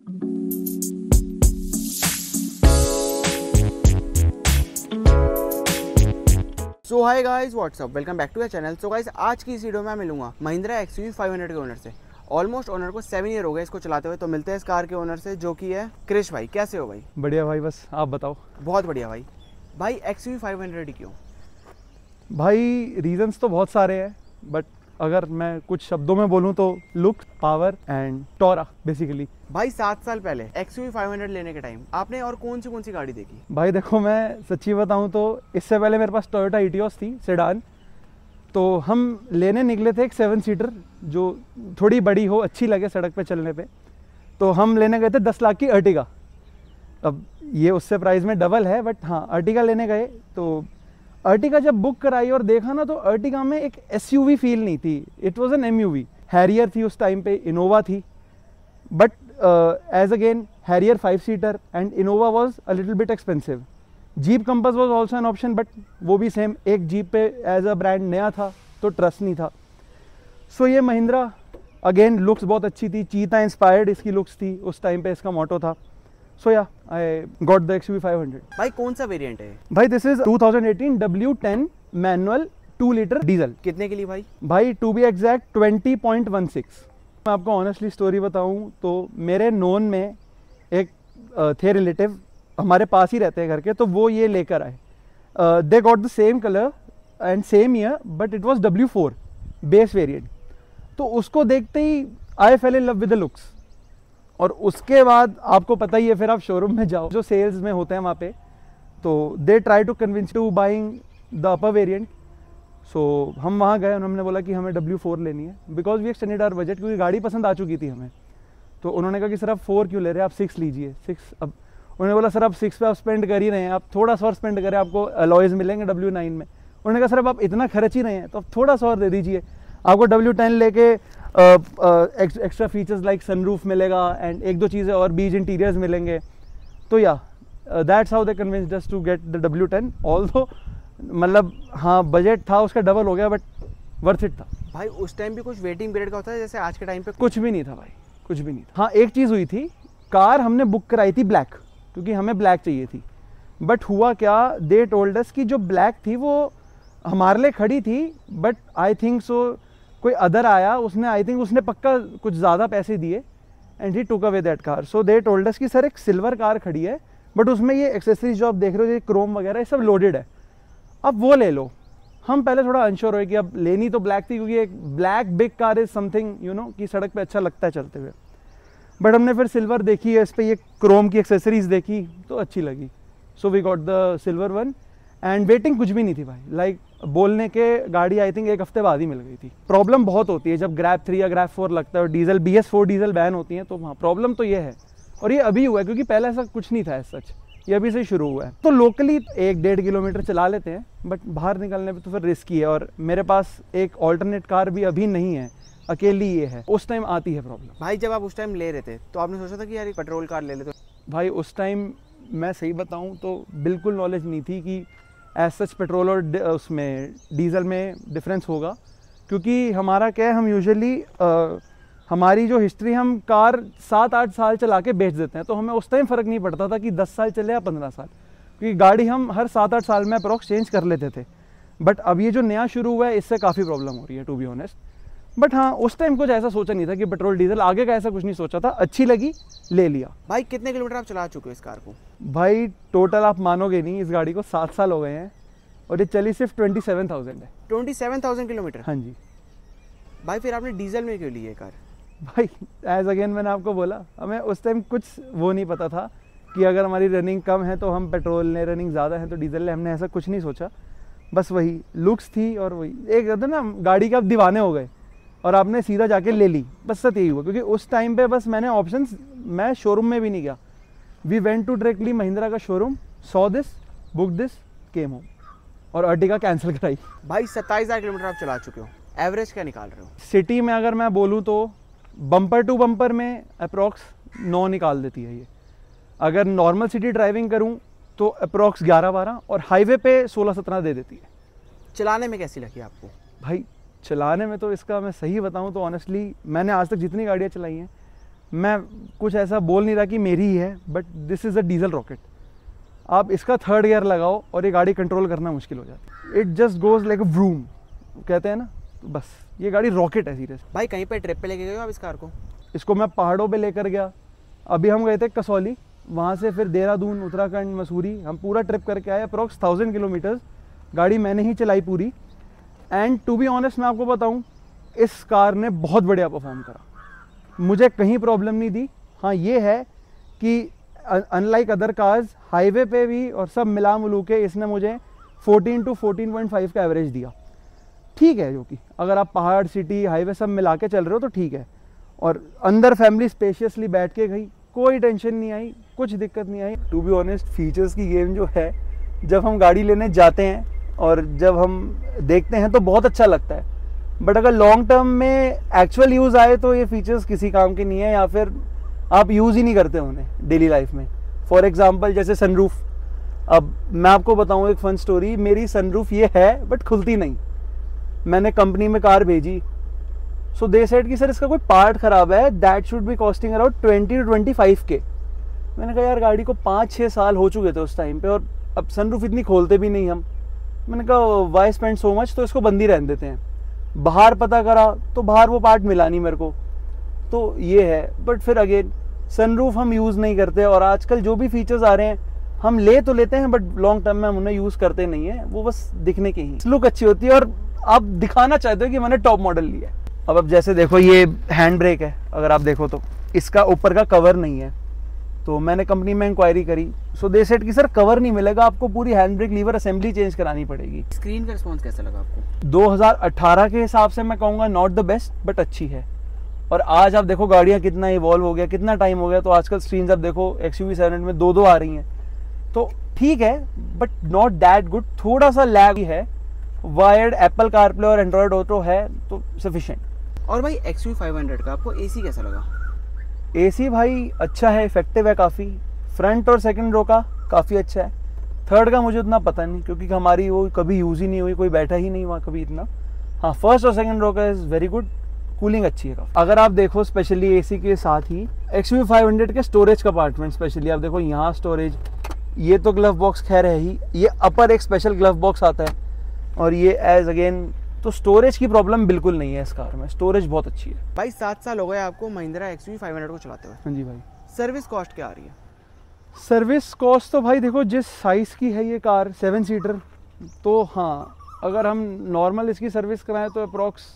So hi guys, what's up, welcome back to the channel. So guys, आज की इस video में मैं मिलूंगा महिंद्रा XUV 500 के ओनर से। ऑलमोस्ट ओनर को 7 ईयर हो गए इसको चलाते हुए। तो मिलते हैं इस कार के ओनर से, जो कि है क्रिश भाई। कैसे हो भाई? बढ़िया भाई, बस आप बताओ। बहुत बढ़िया भाई। भाई XUV 500 क्यों? भाई रीजंस तो बहुत सारे हैं, बट अगर मैं कुछ शब्दों में बोलूं तो look, power and Tora basically. भाई 7 साल पहले XUV 500 लेने के टाइम आपने और कौन सी गाड़ी देखी? भाई देखो, मैं सच्ची बताऊं तो इससे पहले मेरे पास टोयोटा इटियोस थी, सेडान। तो हम लेने निकले थे एक 7 सीटर जो थोड़ी बड़ी हो, अच्छी लगे सड़क पे चलने पे। तो हम लेने गए थे 10 लाख की अर्टिगा। अब ये उससे प्राइस में डबल है, बट हाँ, अर्टिगा लेने गए। तो अर्टिगा जब बुक कराई और देखा ना, तो अर्टिगा में एक SUV फील नहीं थी, it was an MUV। Harrier थी उस टाइम पे, इनोवा थी, but as again Harrier 5 seater and Innova was a little bit expensive. Jeep Compass was also an option, but वो भी सेम, एक जीप पे एज अ ब्रांड नया था तो ट्रस्ट नहीं था। सो ये महिंद्रा, अगेन लुक्स बहुत अच्छी थी, चीता इंस्पायर्ड इसकी लुक्स थी उस टाइम पे, इसका मोटो था। सो या आई गॉट द XUV 500। भाई कौन सा वेरिएंट है? भाई this is 2018 W10 manual 2 litre diesel. कितने के लिए भाई? भाई टू बी एग्जैक्ट 20.16। मैं आपको ऑनेस्टली स्टोरी बताऊं तो मेरे नोन में एक थे रिलेटिव, हमारे पास ही रहते हैं घर के, तो वो ये लेकर आए। They got the same colour and same year, but it was W4 base variant. तो उसको देखते ही I fell in love with the looks. और उसके बाद आपको पता ही है, फिर आप शोरूम में जाओ, जो सेल्स में होते हैं वहाँ पे, तो they try to convince to buying the upper variant. So हम वहाँ गए, उन्होंने बोला कि हमें W4 लेनी है, because we extended our budget, क्योंकि गाड़ी पसंद आ चुकी थी हमें। तो उन्होंने कहा कि सर आप 4 क्यों ले रहे हैं, आप 6 लीजिए। 6 अब उन्होंने बोला सर आप 6 पे आप स्पेंड कर ही रहे हैं, आप थोड़ा सा और स्पेंड करें, आपको अलॉयज मिलेंगे W9 में। उन्होंने कहा सर अब आप इतना खर्च ही रहे हैं तो आप थोड़ा सा और दे दीजिए, आपको W10 लेके एक्स्ट्रा फीचर्स लाइक सनरूफ मिलेगा एंड एक दो चीज़ें और, बीज इंटीरियर्स मिलेंगे। तो या that's how they convinced us to get the W10। Also मतलब हाँ, बजट था उसका डबल हो गया, बट वर्थ इट था। भाई उस टाइम भी कुछ वेटिंग पीरियड का होता है जैसे आज के टाइम पे? कुछ भी नहीं था भाई, कुछ भी नहीं था। हाँ, एक चीज़ हुई थी, कार हमने बुक कराई थी ब्लैक, क्योंकि हमें ब्लैक चाहिए थी। बट हुआ क्या, दे टोल्ड अस कि जो ब्लैक थी वो हमारे लिए खड़ी थी, बट आई थिंक सो कोई अदर आया, उसने आई थिंक उसने पक्का कुछ ज़्यादा पैसे दिए and he took away that car. So they told us कि सर एक सिल्वर कार खड़ी है, बट उसमें ये एक्सेसरीज जो आप देख रहे हो, ये क्रोम वगैरह ये सब लोडेड है, अब वो ले लो। हम पहले थोड़ा अनश्योर हुए कि अब लेनी तो ब्लैक थी, क्योंकि एक black big car is something you know कि सड़क पे अच्छा लगता है चलते हुए। बट हमने फिर सिल्वर देखी है, इस पर ये क्रोम की एक्सेसरीज देखी तो अच्छी लगी। So we got the silver one and waiting कुछ भी नहीं थी भाई, लाइक बोलने के गाड़ी आई थिंक एक हफ्ते बाद ही मिल गई थी। प्रॉब्लम बहुत होती है जब ग्रैब 3 या ग्रैब 4 लगता है और डीजल BS4 डीजल बैन होती है, तो हाँ प्रॉब्लम तो ये है। और ये अभी हुआ है, क्योंकि पहले ऐसा कुछ नहीं था सच, ये अभी से शुरू हुआ है। तो लोकली 1-1.5 किलोमीटर चला लेते हैं, बट बाहर निकलने पे तो फिर रिस्की है। और मेरे पास एक ऑल्टरनेट कार भी अभी नहीं है, अकेली ये है, उस टाइम आती है प्रॉब्लम। भाई जब आप उस टाइम ले रहे थे तो आपने सोचा था कि यार एक पेट्रोल कार ले लेते? भाई उस टाइम मैं सही बताऊं तो बिल्कुल नॉलेज नहीं थी कि एज सच पेट्रोल और उसमें डीजल में डिफरेंस होगा, क्योंकि हमारा क्या है, हम यूजुअली हमारी जो हिस्ट्री, हम कार 7-8 साल चला के बेच देते हैं, तो हमें उस टाइम फ़र्क नहीं पड़ता था कि 10 साल चले या 15 साल, क्योंकि गाड़ी हम हर 7-8 साल में अप्रॉक्स चेंज कर लेते थे। बट अब ये जो नया शुरू हुआ है, इससे काफ़ी प्रॉब्लम हो रही है टू बी ऑनेस्ट। बट हाँ, उस टाइम कुछ ऐसा सोचा नहीं था कि पेट्रोल डीजल, आगे का ऐसा कुछ नहीं सोचा था, अच्छी लगी ले लिया। भाई कितने किलोमीटर आप चला चुके हो इस कार को? भाई टोटल आप मानोगे नहीं, इस गाड़ी को 7 साल हो गए हैं और ये चली सिर्फ 27,000 है। 27,000 किलोमीटर? हाँ जी। भाई फिर आपने डीजल में क्यों ली ये कार? भाई एज अगेन मैंने आपको बोला, हमें उस टाइम कुछ वो नहीं पता था कि अगर हमारी रनिंग कम है तो हम पेट्रोल लें, रनिंग ज़्यादा है तो डीजल लें, हमने ऐसा कुछ नहीं सोचा। बस वही लुक्स थी और वही एक कहते ना, गाड़ी के आप दीवाने हो गए और आपने सीधा जाके ले ली, बस सच यही हुआ। क्योंकि उस टाइम पे बस मैंने ऑप्शंस, मैं शोरूम में भी नहीं गया, we went to directly Mahindra का showroom, saw this, book this, came home, और अर्टिगा कैंसिल कराई। भाई 27,000 किलोमीटर आप चला चुके हो, एवरेज क्या निकाल रहे हो? सिटी में अगर मैं बोलूँ तो बम्पर टू बम्पर में अप्रॉक्स 9 निकाल देती है ये। अगर नॉर्मल सिटी ड्राइविंग करूँ तो अप्रॉक्स 11-12, और हाईवे पे 16-17 दे देती है। चलाने में कैसी लगी आपको? भाई चलाने में तो इसका मैं सही बताऊं तो ऑनेस्टली मैंने आज तक जितनी गाड़ियां चलाई हैं, मैं कुछ ऐसा बोल नहीं रहा कि मेरी ही है, but this is a diesel rocket. आप इसका थर्ड गियर लगाओ और ये गाड़ी कंट्रोल करना मुश्किल हो जाता है। It just goes like a vroom कहते हैं ना, तो बस ये गाड़ी रॉकेट है सीरियस। भाई कहीं पे ट्रिप पे लेके गए हो आप इस कार को? इसको मैं पहाड़ों पे लेकर गया। अभी हम गए थे कसौली, वहाँ से फिर देहरादून, उत्तराखंड, मसूरी, हम पूरा ट्रिप करके आए। अप्रॉक्स 1000 किलोमीटर्स गाड़ी मैंने ही चलाई पूरी। एंड टू बी ऑनेस्ट मैं आपको बताऊँ, इस कार ने बहुत बढ़िया परफॉर्म करा, मुझे कहीं प्रॉब्लम नहीं दी। हाँ ये है कि अनलाइक अदर कार्स हाईवे पे भी और सब मिला मिलू के इसने मुझे 14 to 14.5 का एवरेज दिया। ठीक है, जो कि अगर आप पहाड़, सिटी, हाईवे सब मिला के चल रहे हो तो ठीक है। और अंदर फैमिली स्पेशियसली बैठ के गई, कोई टेंशन नहीं आई, कुछ दिक्कत नहीं आई। टू बी ऑनेस्ट फीचर्स की गेम जो है, जब हम गाड़ी लेने जाते हैं और जब हम देखते हैं तो बहुत अच्छा लगता है, बट अगर लॉन्ग टर्म में एक्चुअल यूज़ आए तो ये फीचर्स किसी काम के नहीं है, या फिर आप यूज़ ही नहीं करते उन्हें डेली लाइफ में। फॉर एग्जांपल जैसे सनरूफ। अब मैं आपको बताऊं एक फन स्टोरी, मेरी सनरूफ ये है बट खुलती नहीं। मैंने कंपनी में कार भेजी, सो दे सेड कि सर इसका कोई पार्ट ख़राब है, that should be costing around 20 to 25K। मैंने कहा यार गाड़ी को 5-6 साल हो चुके थे उस टाइम पे, और अब सनरूफ इतनी खोलते भी नहीं हम। मैंने कहा वाई स्पेंड सो मच, तो इसको बंद ही रहने देते हैं। बाहर पता करा तो बाहर वो पार्ट मिला नहीं मेरे को, तो ये है। बट फिर अगेन सनरूफ हम यूज़ नहीं करते, और आजकल जो भी फीचर्स आ रहे हैं हम ले तो लेते हैं, बट लॉन्ग टर्म में हम उन्हें यूज़ करते नहीं है। वो बस दिखने की ही लुक अच्छी होती है और आप दिखाना चाहते हो कि मैंने टॉप मॉडल लिया है। अब जैसे देखो ये हैंड ब्रेक है, अगर आप देखो तो इसका ऊपर का कवर नहीं है, तो मैंने कंपनी में इंक्वायरी करी, सो दे सेड कि सर कवर नहीं मिलेगा आपको, पूरी hand brake lever assembly change करानी पड़ेगी। स्क्रीन का रिस्पॉन्स कैसा लगा आपको? 2018 के हिसाब से मैं कहूँगा नॉट द बेस्ट, बट अच्छी है। और आज आप देखो गाड़ियाँ कितना इवॉल्व हो गया, कितना टाइम हो गया, तो आजकल स्क्रीन आप देखो XUV 700 में 2 आ रही हैं, तो ठीक है बट नॉट दैट गुड। थोड़ा सा लैग है, वायर्ड एप्पल कारप्ले और एंड्रॉयड ऑटो है तो सफिशिएंट। और भाई XUV 500 का आपको AC कैसा लगा? AC भाई अच्छा है, इफेक्टिव है काफ़ी। फ्रंट और सेकंड रो का काफ़ी अच्छा है, थर्ड का मुझे उतना पता नहीं क्योंकि हमारी वो कभी यूज़ ही नहीं हुई, कोई बैठा ही नहीं वहाँ कभी इतना। हाँ फर्स्ट और सेकंड रो का इज़ वेरी गुड, कूलिंग अच्छी है काफ़ी। अगर आप देखो स्पेशली AC के साथ ही XUV 500 के स्टोरेज कंपार्टमेंट, स्पेशली आप देखो यहाँ स्टोरेज, ये तो ग्लव बॉक्स खैर है ही, ये अपर एक स्पेशल ग्लव बॉक्स आता है, और ये एज अगेन, तो स्टोरेज की प्रॉब्लम बिल्कुल नहीं है इस कार में, स्टोरेज बहुत अच्छी है। भाई 7 साल हो गए आपको महिंद्रा XUV 500 को चलाते हुए। हाँ जी भाई। सर्विस कॉस्ट क्या आ रही है? सर्विस कॉस्ट तो भाई देखो जिस साइज़ की है ये कार 7 सीटर, तो हाँ अगर हम नॉर्मल इसकी सर्विस कराएं तो अप्रॉक्स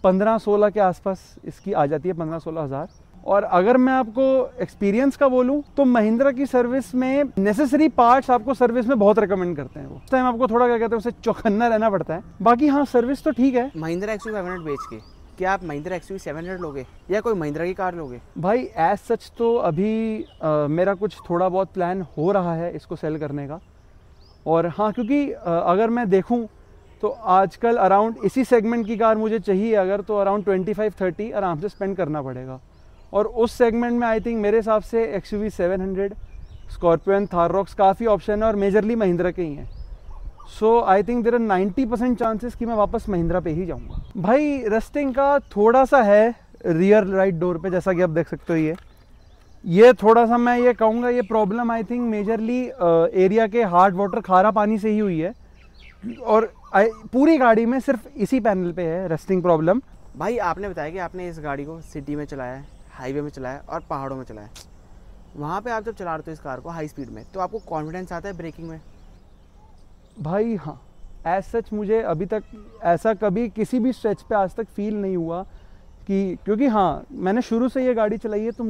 15-16 के आसपास इसकी आ जाती है, 15-16 हज़ार। और अगर मैं आपको एक्सपीरियंस का बोलूं तो महिंद्रा की सर्विस में नेसेसरी पार्ट्स आपको सर्विस में बहुत रिकमेंड करते हैं। वो उस टाइम आपको थोड़ा क्या कहते हैं, उसे चौकन्ना रहना पड़ता है। बाकी हाँ सर्विस तो ठीक है। महिंद्रा XUV 500 बेच के क्या आप महिंद्रा XUV 700 लोगे या कोई महिंद्रा की कार लोगे? भाई एज सच तो अभी मेरा कुछ थोड़ा बहुत प्लान हो रहा है इसको सेल करने का। और हाँ क्योंकि अगर मैं देखूं तो आजकल अराउंड इसी सेगमेंट की कार मुझे चाहिए अगर, तो अराउंड 25-30 आराम से स्पेंड करना पड़ेगा। और उस सेगमेंट में आई थिंक मेरे हिसाब से XUV 700, स्कॉर्पियन, थार रॉक्स काफ़ी ऑप्शन है और मेजरली महिंद्रा के ही हैं। So I think there are 90% chances कि मैं वापस महिंद्रा पे ही जाऊंगा। भाई रस्टिंग का थोड़ा सा है रियर राइट डोर पे, जैसा कि आप देख सकते हो। ये थोड़ा सा मैं ये कहूँगा ये problem I think majorly area के हार्ड वाटर खारा पानी से ही हुई है, और पूरी गाड़ी में सिर्फ इसी पैनल पे है रस्टिंग प्रॉब्लम। भाई आपने बताया कि आपने इस गाड़ी को सिटी में चलाया है, हाईवे में चलाया और पहाड़ों में चलाया। वहाँ पे आप जब चला रहे हो इस कार को हाई स्पीड में, तो आपको कॉन्फिडेंस आता है ब्रेकिंग में? भाई हाँ एज सच मुझे अभी तक ऐसा कभी किसी भी स्ट्रेच पे आज तक फील नहीं हुआ कि, क्योंकि हाँ मैंने शुरू से ये गाड़ी चलाई है तो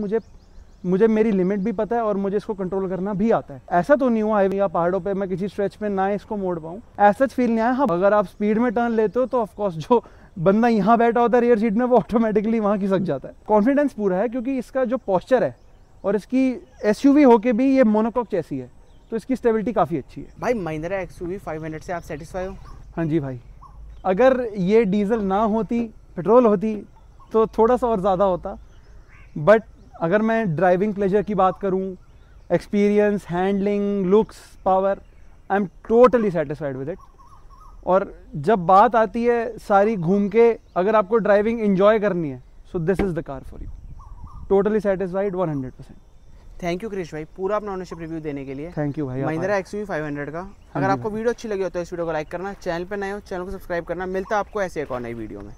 मुझे मेरी लिमिट भी पता है और मुझे इसको कंट्रोल करना भी आता है। ऐसा तो नहीं हुआ हाईवे या पहाड़ों पे मैं किसी स्ट्रेच पे ना इसको मोड़ पाऊँ, ऐसा फील नहीं आया। हाँ अगर आप स्पीड में टर्न लेते हो तो ऑफकोर्स जो बंदा यहाँ बैठा होता है रियर सीट में वो ऑटोमेटिकली वहाँ खिसक जाता है। कॉन्फिडेंस पूरा है क्योंकि इसका जो पोस्चर है और इसकी SUV होके भी ये मोनोकॉक चैसी है, तो इसकी स्टेबिलिटी काफ़ी अच्छी है। भाई महिंद्रा XUV 500 से आप सेटिस्फाई हो? हाँ जी भाई, अगर ये डीजल ना होती, पेट्रोल होती तो थोड़ा सा और ज़्यादा होता, बट अगर मैं ड्राइविंग प्लेजर की बात करूं, experience, handling, looks, power, I am totally satisfied with it. और जब बात आती है सारी घूम के, अगर आपको ड्राइविंग एंजॉय करनी है, so this is the car for you. Totally satisfied 100%। Thank you Krish भाई पूरा अपना ओनरशिप रिव्यू देने के लिए। थैंक यू भाई। महिंद्रा XUV 500 का। अगर आपको वीडियो अच्छी लगी हो तो इस वीडियो को लाइक करना, चैनल पर नए हो चैनल को सब्सक्राइब करना। मिलता है आपको ऐसे एक और नई वीडियो में।